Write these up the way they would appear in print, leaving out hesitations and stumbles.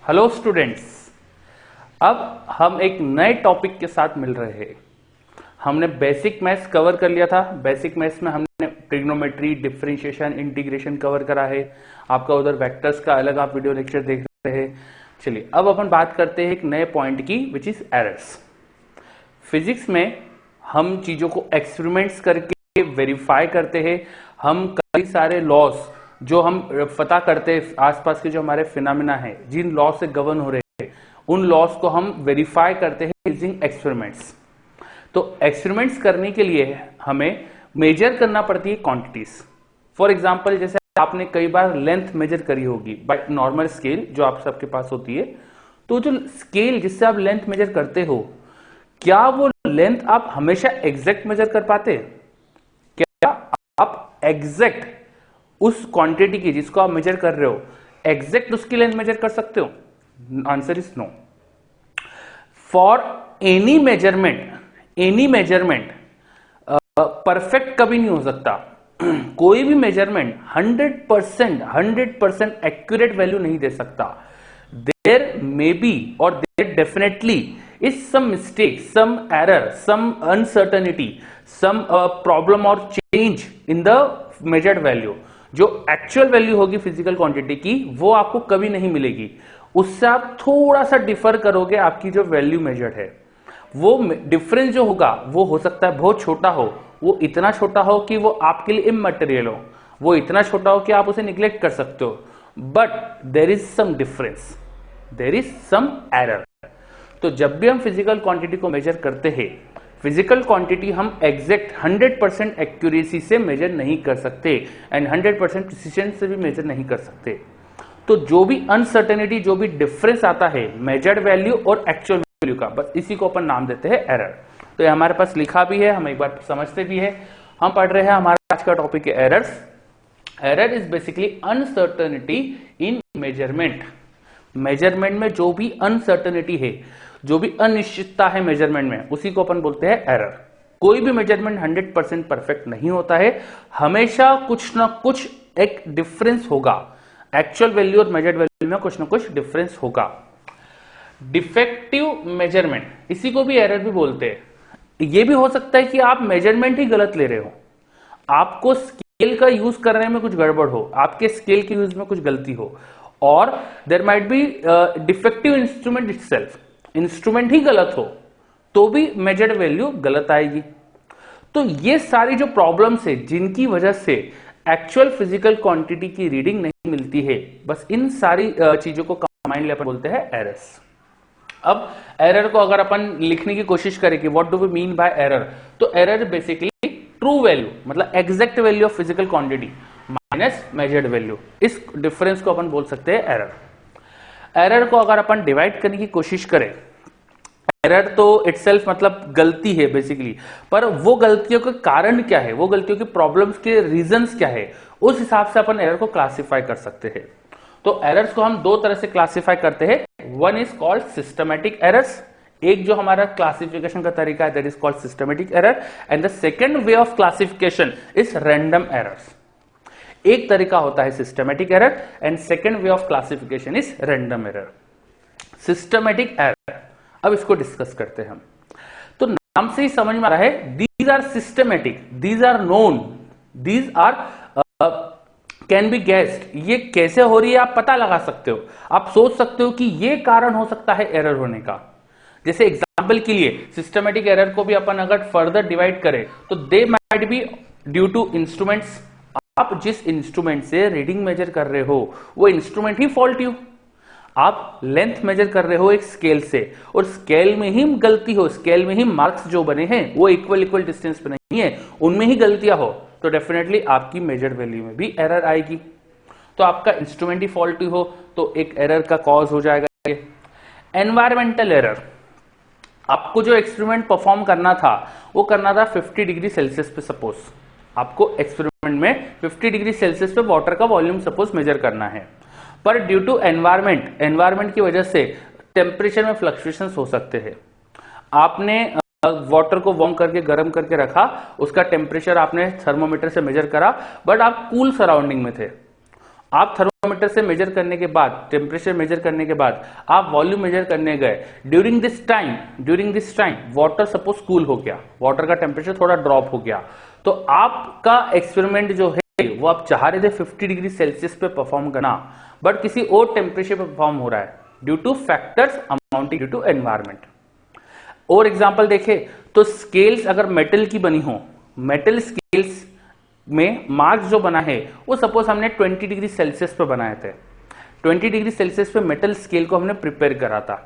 Hello students, अब हम एक नए टॉपिक के साथ मिल रहे हैं। हमने बेसिक मैथ्स कवर कर लिया था। बेसिक मैथ्स में हमने ट्रिग्नोमेट्री, डिफरेंशिएशन, इंटीग्रेशन कवर करा है। आपका उधर वेक्टर्स का अलग आप वीडियो लेक्चर देख रहे हैं। चलिए अब अपन बात करते हैं एक नए पॉइंट की, विच इज एरर्स। फिजिक्स में हम चीजों को एक्सपेरिमेंट्स करके वेरीफाई करते हैं। हम कई सारे लॉस जो हम पता करते हैं, आसपास के जो हमारे फिनोमेना है, जिन लॉ से गवर्न हो रहे हैं, उन लॉस को हम वेरीफाई करते हैं यूजिंग एक्सपेरिमेंट्स। तो एक्सपेरिमेंट्स करने के लिए हमें मेजर करना पड़ती है क्वांटिटीज। फॉर एग्जांपल, जैसे आपने कई बार लेंथ मेजर करी होगी बाय नॉर्मल स्केल जो आप सबके पास होती है। तो जो स्केल जिससे आप लेंथ मेजर करते हो, क्या वो लेंथ आप हमेशा एग्जैक्ट मेजर कर पाते? क्या आप एग्जैक्ट उस क्वांटिटी की जिसको आप मेजर कर रहे हो, एग्जैक्ट उसकी लेंथ मेजर कर सकते हो? Answer is no. For any measurement perfect कभी नहीं हो सकता। कोई भी मेजरमेंट 100% एक्यूरेट वैल्यू नहीं दे सकता। देयर मे बी और there definitely is some mistake, some error, some uncertainty, some problem और change in the measured value. जो एक्चुअल वैल्यू होगी फिजिकल क्वांटिटी की, वो आपको कभी नहीं मिलेगी। उससे आप थोड़ा सा डिफर करोगे। आपकी जो वैल्यू मेजर्ड है, वो डिफरेंस जो होगा वो हो सकता है बहुत छोटा हो, वो इतना छोटा हो कि वो आपके लिए इममटेरियल हो, वो इतना छोटा हो कि आप उसे निग्लेक्ट कर सकते हो। But there is some difference, there is some error. तो जब भी हम फिजिकल क्वांटिटी को मेजर करते हैं, फिजिकल क्वांटिटी हम एग्जैक्ट 100% एक्यूरेसी से मेजर नहीं कर सकते एंड 100% प्रिसिशन से भी मेजर नहीं कर सकते। तो जो भी अनसर्टेनिटी, जो भी डिफरेंस आता है मेजर्ड वैल्यू और एक्चुअल वैल्यू का, बस इसी को अपन नाम देते हैं एरर। तो ये हमारे पास लिखा भी है, हम एक बार समझते भी है। हम पढ़ रहे हैं, हमारा आज का टॉपिक है errors. Error is basically uncertainty in measurement. Measurement में जो भी अनसर्टेनिटी है, जो भी अनिश्चितता है मेजरमेंट में, उसी को अपन बोलते हैं एरर। कोई भी मेजरमेंट 100% परफेक्ट नहीं होता है। हमेशा कुछ ना कुछ एक डिफरेंस होगा। एक्चुअल वैल्यू और मेजर्ड वैल्यू में कुछ ना कुछ डिफरेंस होगा। डिफेक्टिव मेजरमेंट, इसी को भी एरर भी बोलते हैं। यह भी हो सकता है कि आप मेजरमेंट ही गलत ले रहे हो, आपको स्केल का यूज करने में कुछ गड़बड़ हो, आपके स्केल के यूज में कुछ गलती हो, और there might be defective instrument itself. Instrument ही गलत हो तो भी मेजर्ड वैल्यू गलत आएगी। तो ये सारी जो प्रॉब्लम्स है जिनकी वजह से एक्चुअल फिजिकल क्वांटिटी की रीडिंग नहीं मिलती है, बस इन सारी चीजों को कंबाइंडली अपन बोलते हैं एरर्स। अब एरर को अगर अपन लिखने की कोशिश करें कि what do we mean by error, तो एरर बेसिकली ट्रू वैल्यू, मतलब exact value of physical quantity minus measured value, इस डिफरेंस को अपन बोल सकते हैं एरर। एरर को अगर अपन डिवाइड करने की कोशिश करें, एरर तो इटसेल्फ मतलब गलती है बेसिकली, पर वो गलतियों के कारण क्या है, वो गलतियों के प्रॉब्लम्स के रीजंस क्या है, उस हिसाब से अपन एरर को क्लासिफाई कर सकते हैं। तो एरर्स को हम दो तरह से क्लासिफाई करते हैं। One is called systematic errors, एक जो हमारा क्लासिफिकेशन का तरीका है that is called systematic error, and the second way of classification is random errors. एक तरीका होता है systematic error and second way of classification is random error. Systematic error, अब इसको डिस्कस करते हैं हम। तो नाम से ही समझ में आ रहा है, these are systematic, these are known, these are can be guessed. ये कैसे हो रही है आप पता लगा सकते हो, आप सोच सकते हो कि ये कारण हो सकता है एरर होने का। जैसे एग्जांपल के लिए सिस्टमैटिक एरर को भी अपन अगर फर्दर डिवाइड करें तो they might be due to instruments. आप जिस इंस्ट्रूमेंट से रीडिंग मेजर कर रहे हो वो इंस्ट्रूमेंट ही फॉल्टी हो। आप लेंथ मेजर कर रहे हो एक स्केल से और स्केल में ही गलती हो, स्केल में ही मार्क्स जो बने हैं वो इक्वल डिस्टेंस पे नहीं है, उनमें ही गलतियां हो, तो डेफिनेटली आपकी मेजर्ड वैल्यू में भी एरर आएगी। तो आपका इंस्ट्रूमेंट ही फॉल्टी हो तो एक एरर का कॉज हो जाएगा। एनवायरमेंटल एरर, आपको जो एक्सपेरिमेंट परफॉर्म करना था वो करना था 50 डिग्री सेल्सियस पे। सपोज आपको एक्सपेरिमेंट में 50 डिग्री सेल्सियस पे वाटर का वॉल्यूम सपोज मेजर करना है, पर ड्यू टू एनवायरमेंट की वजह से टेम्परेचर में फ्लक्चुएशंस हो सकते हैं। आपने वाटर को वार्म करके गर्म करके रखा, उसका टेम्परेचर आपने थर्मोमीटर से मेजर करा, बट आप कूल सराउंडिंग में थे। आप थर्मोमीटर से मेजर करने के बाद, टेम्परेचर मेजर करने के बाद आप वॉल्यूम मेजर करने गए, during this time water suppose cool हो गया, वाटर का टेम्परेचर थोड़ा ड्रॉप हो गया, तो आपका एक्सपेरिमेंट जो है वो आप चाह रहे थे 50 डिग्री सेल्सियस पे परफॉर्म करना, बट किसी और टेम्परेचर पे परफॉर्म हो रहा है due to factors amounting due to environment. और एग्जांपल देखें तो स्केल्स अगर मेटल की बनी हो, मेटल स्केल्स में मार्क्स जो बना है वो सपोज हमने 20 डिग्री सेल्सियस पे बनाए थे, 20 डिग्री सेल्सियस पे मेटल स्केल को हमने प्रिपेयर करा था।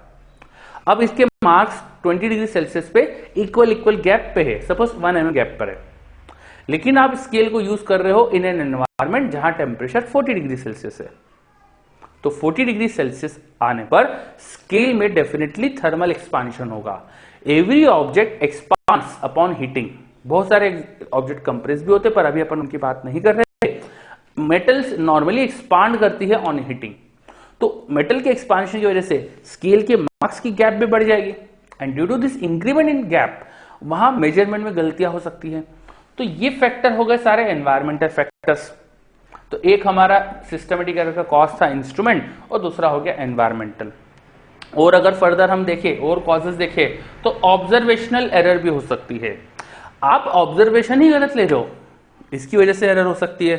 अब इसके मार्क्स 20 डिग्री सेल्सियस पे इक्वल गैप पे है, सपोज 1 mm गैप पर है, लेकिन आप स्केल को यूज कर रहे हो इन एन एनवायरमेंट जहां टेम्परेचर 40 डिग्री सेल्सियस है, तो 40 डिग्री सेल्सियस आने पर स्केल में डेफिनेटली थर्मल एक्सपांशन होगा। Every object expands upon heating. बहुत सारे ऑब्जेक्ट कंप्रेस भी होते पर अभी अपन उनकी बात नहीं कर रहे। मेटल्स नॉर्मली एक्सपांड करती है ऑन हीटिंग, तो मेटल के एक्सपांशन की वजह से स्केल के मार्क्स की गैप भी बढ़ जाएगी, and due to this increment in gap वहां मेजरमेंट में गलतियां हो सकती है। तो ये फैक्टर हो गए सारे एनवायरमेंटल फैक्टर्स। तो एक हमारा सिस्टमेटिक एरर का कॉज था इंस्ट्रूमेंट, और दूसरा हो गया एनवायरमेंटल। और अगर फर्दर हम देखें और कॉजेस देखें तो ऑब्जर्वेशनल एरर भी हो सकती है। आप ऑब्जर्वेशन ही गलत ले रहे हो, इसकी वजह से एरर हो सकती है।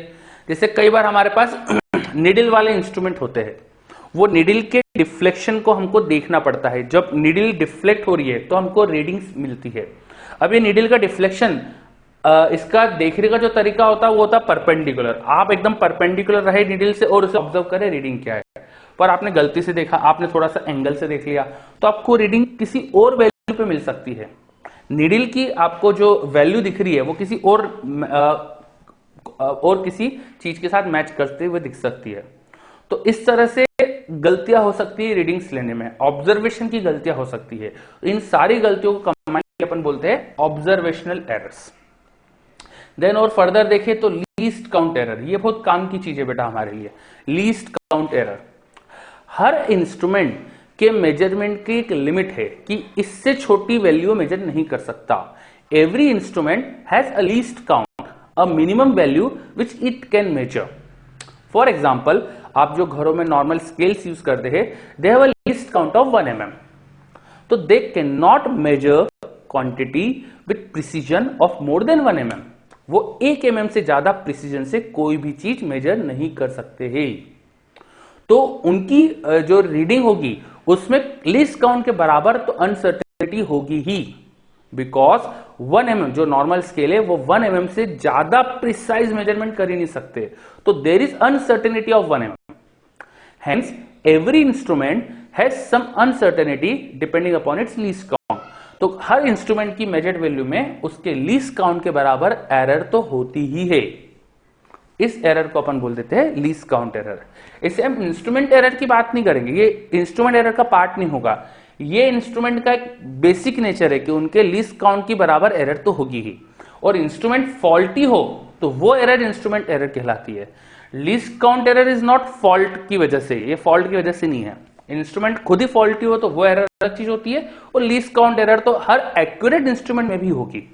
जैसे कई बार हमारे पास निडल वाले इंस्ट्रूमेंट होते हैं, वो निडल के डिफ्लेक्शन को हमको देखना पड़ता है। जब निडल डिफ्लेक्ट हो रही है तो हमको रीडिंग्स मिलती है। अब ये निडल का डिफ्लेक्शन, इसका देखने का जो तरीका होता है वो होता है परपेंडिकुलर। आप एकदम परपेंडिकुलर रहे निडल से और उसे ऑब्जर्व करें रीडिंग क्या है, पर आपने गलती से देखा, आपने थोड़ा सा एंगल से देख लिया, तो आपको रीडिंग किसी और वैल्यू पे मिल सकती है। निडल की आपको जो वैल्यू दिख रही है वो किसी और किसी चीज के साथ मैच करते हुए दिख सकती है। तो इस तरह से गलतियां हो सकती है रीडिंग्स लेने में, ऑब्जर्वेशन की गलतियां हो सकती है। इन सारी गलतियों को कंबाइन अपन बोलते हैं ऑब्जर्वेशनल एरर्स। देन और फर्दर देखें तो लीस्ट काउंट एरर, ये बहुत काम की चीज है बेटा हमारे लिए। लीस्ट काउंट एरर, हर इंस्ट्रूमेंट के मेजरमेंट की एक लिमिट है कि इससे छोटी वैल्यू मेजर नहीं कर सकता। Every instrument has a least count, a minimum value which it can measure. For example, आप जो घरों में नॉर्मल स्केल्स यूज करते हैं, they have a least count of 1 mm, तो they can not measure quantity with precision of more than 1 mm। वो 1 mm से ज्यादा प्रिसीजन से कोई भी चीज मेजर नहीं कर सकते हैं। तो उनकी जो रीडिंग होगी उसमें लीस्ट काउंट के बराबर तो अनसर्टेनिटी होगी ही, बिकॉज 1 mm जो नॉर्मल स्केल है वो 1 mm से ज्यादा प्रिसाइज मेजरमेंट कर ही नहीं सकते, तो there is uncertainty of 1 mm। Hence every instrument has some uncertainty depending upon its least count. तो हर इंस्ट्रूमेंट की मेजर्ड वैल्यू में उसके लीस्ट काउंट के बराबर एरर तो होती ही है। इस एरर को अपन बोल देते हैं लीस्ट काउंट एरर। इसे हम इंस्ट्रूमेंट एरर की बात नहीं करेंगे, ये इंस्ट्रूमेंट एरर का पार्ट नहीं होगा। ये इंस्ट्रूमेंट का एक बेसिक नेचर है कि उनके लीस्ट काउंट की बराबर एरर तो होगी ही, और इंस्ट्रूमेंट फॉल्टी हो तो वो एरर इंस्ट्रूमेंट एरर कहलाती है। Least count error is not fault की वजह से, ये फॉल्ट की वजह से नहीं है। इंस्ट्रूमेंट खुद ही फॉल्टी हो तो वो एरर अलग चीज होती है, और लीस्ट काउंट एरर तो हर एक्यूरेट इंस्ट्रूमेंट में भी होगी।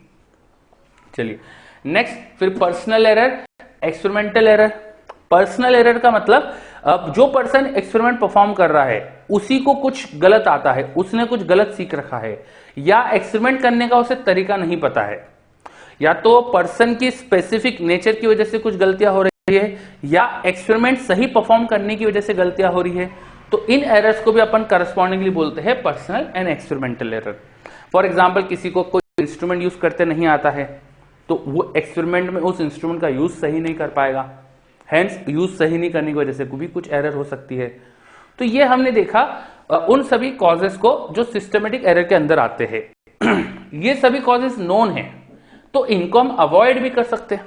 चलिए नेक्स्ट, फिर personal error, experimental error. Personal error का मतलब अब जो पर्सन एक्सपेरिमेंट परफॉर्म कर रहा है उसी को कुछ गलत आता है, उसने कुछ गलत सीख रखा है, या एक्सपेरिमेंट करने का उसे तरीका नहीं पता है, या तो पर्सन की स्पेसिफिक नेचर की वजह से कुछ गलतियां हो रही है, या एक्सपेरिमेंट सही परफॉर्म करने की वजह से गलतियां हो रही है। तो इन एरर्स को भी अपन करस्पॉन्डिंगली बोलते हैं personal and experimental error. For example, किसी को कोई इंस्ट्रूमेंट यूज करते नहीं आता है तो वो एक्सपेरिमेंट में उस इंस्ट्रूमेंट का यूज सही नहीं कर पाएगा, हेंस यूज सही नहीं करने की वजह से भी कुछ एरर हो सकती है। तो ये हमने देखा उन सभी कॉजेस को जो सिस्टमेटिक एरर के अंदर आते हैं। ये सभी कॉजेस नोन है, तो इनको हम अवॉइड भी कर सकते हैं।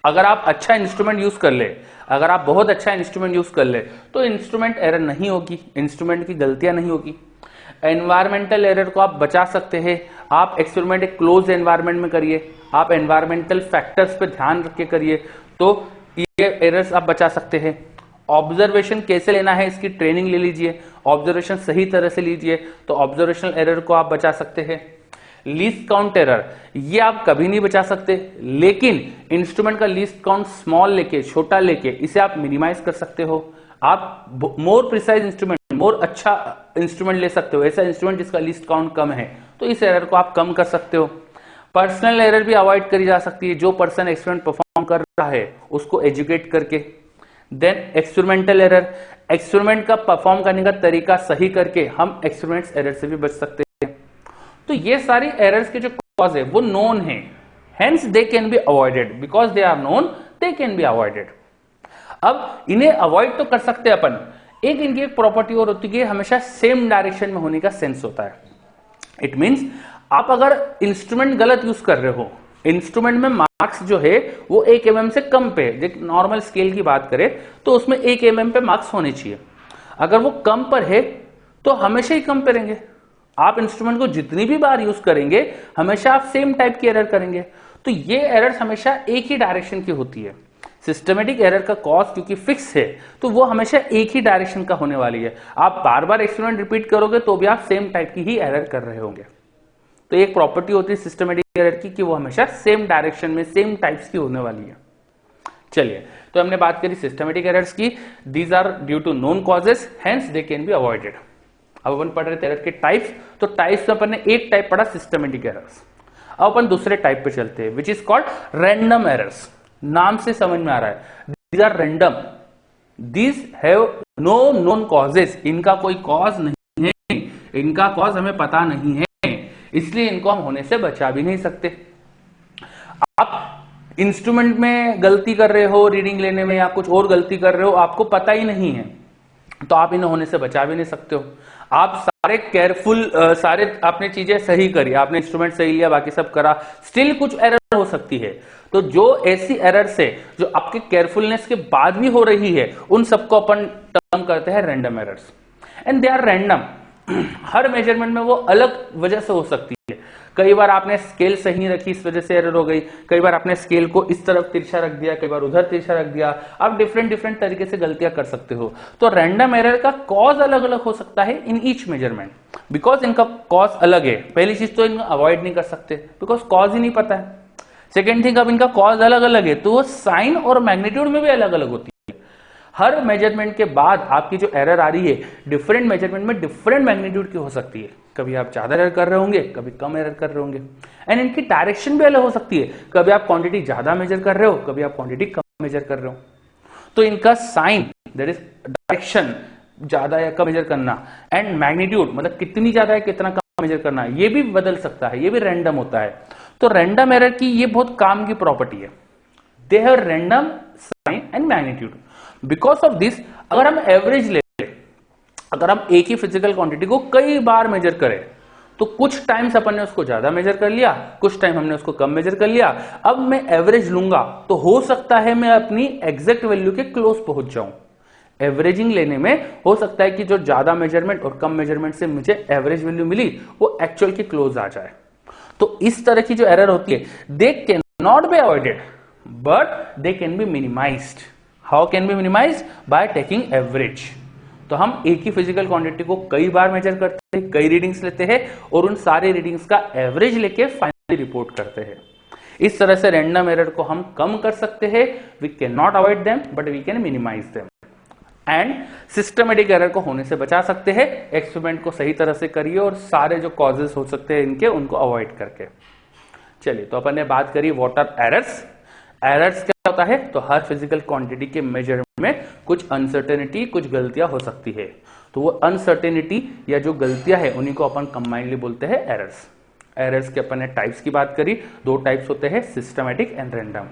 अगर आप अच्छा इंस्ट्रूमेंट यूज कर ले, अगर आप बहुत अच्छा इंस्ट्रूमेंट यूज कर ले तो इंस्ट्रूमेंट एरर नहीं होगी, इंस्ट्रूमेंट की गलतियां नहीं होगी। एनवायरमेंटल एरर को आप बचा सकते हैं। आप एक्सपेरिमेंट एक क्लोज एनवायरमेंट में करिए, आप एनवायरमेंटल फैक्टर्स पे ध्यान रख के करिए, तो ये एरर्स आप बचा सकते हैं। ऑब्जर्वेशन कैसे लेना है इसकी ट्रेनिंग ले लीजिए, ऑब्जर्वेशन सही तरह से लीजिए तो ऑब्जर्वेशनल एरर को आप बचा सकते हैं। लीस्ट काउंट एरर, ये आप कभी नहीं बचा सकते, लेकिन इंस्ट्रूमेंट का लीस्ट काउंट स्मॉल लेके, छोटा लेके, इसे आप मिनिमाइज कर सकते हो। आप मोर प्रिसाइज इंस्ट्रूमेंट, मोर अच्छा इंस्ट्रूमेंट ले सकते हो, ऐसा इंस्ट्रूमेंट जिसका लीस्ट काउंट कम है, तो इस एरर को आप कम कर सकते हो। पर्सनल एरर भी अवॉइड करी जा सकती है, जो पर्सन एक्सपेरिमेंट परफॉर्म कर रहा है उसको एजुकेट करके। देन एक्सपेरिमेंटल एरर, एक्सपेरिमेंट का परफॉर्म करने का तरीका सही करके हम एक्सपेरिमेंट्स एरर से भी बच सकते हैं। तो ये सारी एरर्स के जो कॉज है वो नोन है, hence they can be avoided, because they are known they can be avoided. अब इन्हें अवॉइड तो कर सकते हैं अपन, एक इनकी एक प्रॉपर्टी और होती है, हमेशा सेम डायरेक्शन में होने का सेंस होता है। इट मींस आप अगर इंस्ट्रूमेंट गलत यूज कर रहे हो, इंस्ट्रूमेंट में मार्क्स जो है वो 1 mm से कम पे, नॉर्मल स्केल की बात करें तो उसमें 1 mm पे मार्क्स होने चाहिए, अगर वो कम पर है तो हमेशा ही कम पे रहेंगे। आप इंस्ट्रूमेंट को जितनी भी बार यूज करेंगे हमेशा आप सेम टाइप की एरर करेंगे, तो ये एरर्स हमेशा एक ही डायरेक्शन की होती है। सिस्टमेटिक एरर का कॉज क्योंकि फिक्स है तो वो हमेशा एक ही डायरेक्शन का होने वाली है। आप बार बार एक्सपेरिमेंट रिपीट करोगे तो भी आप सेम टाइप की ही एरर कर रहे होंगे। तो एक प्रॉपर्टी होती है सिस्टमेटिक एरर की कि वो हमेशा सेम डायरेक्शन में सेम टाइप्स की होने वाली है। चलिए, तो हमने बात करी सिस्टमेटिक एरर्स की, these are due to known causes, hence they can be avoided. अब अपन पढ़ रहे थे एरर के टाइप्स, तो टाइप्स में अपन ने एक टाइप पढ़ा सिस्टमेटिक एरर्स। अब अपन दूसरे टाइप पे चलते हैं, which is called random errors. नाम से समझ में आ रहा है, these are random, these have no known causes, इनका कोई कॉज नहीं है, इनका कॉज हमें पता नहीं है, इसलिए इनको हम होने से बचा भी नहीं सकते। आप इंस्ट्रूमेंट में गलती कर रहे हो, रीडिंग लेने में या कुछ और गलती कर रहे हो, आपको पता ही नहीं है, तो आप इन्हें होने से बचा भी नहीं सकते हो। आप सारे केयरफुल, सारे आपने चीजें सही करी, आपने इंस्ट्रूमेंट सही लिया, बाकी सब करा, स्टिल कुछ एरर हो सकती है। तो जो ऐसी एरर्स है जो आपके केयरफुलनेस के बाद भी हो रही है, उन सबको अपन टर्म करते हैं random errors, and they are random. हर मेजरमेंट में वो अलग वजह से हो सकती है। कई बार आपने स्केल सही नहीं रखी, इस वजह से एरर हो गई, कई बार आपने स्केल को इस तरफ तिरछा रख दिया, कई बार उधर तिरछा रख दिया, आप डिफरेंट तरीके से गलतियां कर सकते हो। तो रैंडम एरर का कॉज अलग अलग हो सकता है इन ईच मेजरमेंट, बिकॉज इनका कॉज अलग है। पहली चीज तो इनको अवॉइड नहीं कर सकते बिकॉज कॉज ही नहीं पता है। सेकेंड थिंग, अब इनका कॉज अलग अलग है तो वो साइन और मैग्नीट्यूड में भी अलग अलग होती है। हर मेजरमेंट के बाद आपकी जो एरर आ रही है डिफरेंट मेजरमेंट में डिफरेंट मैग्नीट्यूड की हो सकती है। कभी आप ज्यादा एरर कर रहे होंगे, कभी कम एरर कर रहे होंगे, एंड इनकी डायरेक्शन भी अलग हो सकती है। कभी आप क्वांटिटी ज्यादा मेजर कर रहे हो, कभी आप क्वांटिटी कम मेजर कर रहे हो। तो इनका साइन, दैट इज डायरेक्शन, ज्यादा या कम मेजर करना, एंड मैग्नीट्यूड मतलब कितनी ज्यादा है कितना कम मेजर करना, ये भी बदल सकता है, ये भी रैंडम होता है। तो रैंडम एरर की ये बहुत काम की प्रॉपर्टी है, they have random sign and magnitude. Because of this, अगर हम एवरेज ले, अगर हम एक ही फिजिकल क्वांटिटी को कई बार मेजर करें तो कुछ टाइम्स अपन ने उसको ज्यादा मेजर कर लिया, कुछ टाइम हमने उसको कम मेजर कर लिया, अब मैं एवरेज लूंगा तो हो सकता है मैं अपनी एग्जैक्ट वैल्यू के क्लोज पहुंच जाऊं। एवरेजिंग लेने में हो सकता है कि जो ज्यादा मेजरमेंट और कम मेजरमेंट से मुझे एवरेज वैल्यू मिली वो एक्चुअल के क्लोज आ जाए। तो इस तरह की जो एरर होती है, दे can not be avoided but they can B minimised. How can be minimised? By taking average. तो हम एक ही फिजिकल क्वांटिटी को कई बार मेजर करते हैं, कई रीडिंग्स लेते हैं और उन सारे रीडिंग्स का एवरेज लेके फाइनली रिपोर्ट करते हैं। इस तरह से रैंडम एरर को हम कम कर सकते हैं। We can not avoid them but we can minimize them, and systematic error को होने से बचा सकते हैं। एक्सपेरिमेंट को सही तरह से करिए और सारे जो कॉजेस हो सकते हैं इनके, उनको अवॉइड करके। चलिए, तो अपन ने बात करी व्हाट आर एरर्स। एरर्स क्या होता है? तो हर फिजिकल क्वांटिटी के मेजरमेंट में कुछ अनसर्टेनिटी, कुछ गलतियां हो सकती है। तो वो अनसर्टेनिटी या जो गलतियां है उन्हीं को अपन कंबाइनली बोलते हैं एरर्स। एरर्स के अपन ने टाइप्स की बात करी, 2 टाइप्स होते हैं, systematic and random.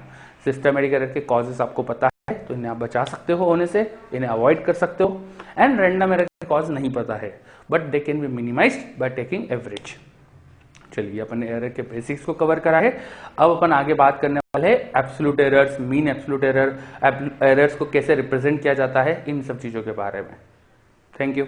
Systematic error के कॉजेस आपको पता है तो इन्हें आप बचा सकते हो होने से, इन्हें अवॉइड कर सकते हो। एंड रैंडम एरर के कॉज नहीं पता है but they can B minimised by taking average. चलिए, अपन ने एरर के बेसिक्स को कवर करा है। अब अपन आगे बात करने वाले हैं absolute errors, mean absolute error, errors को कैसे रिप्रेजेंट किया जाता है, इन सब चीजों के बारे में। Thank you.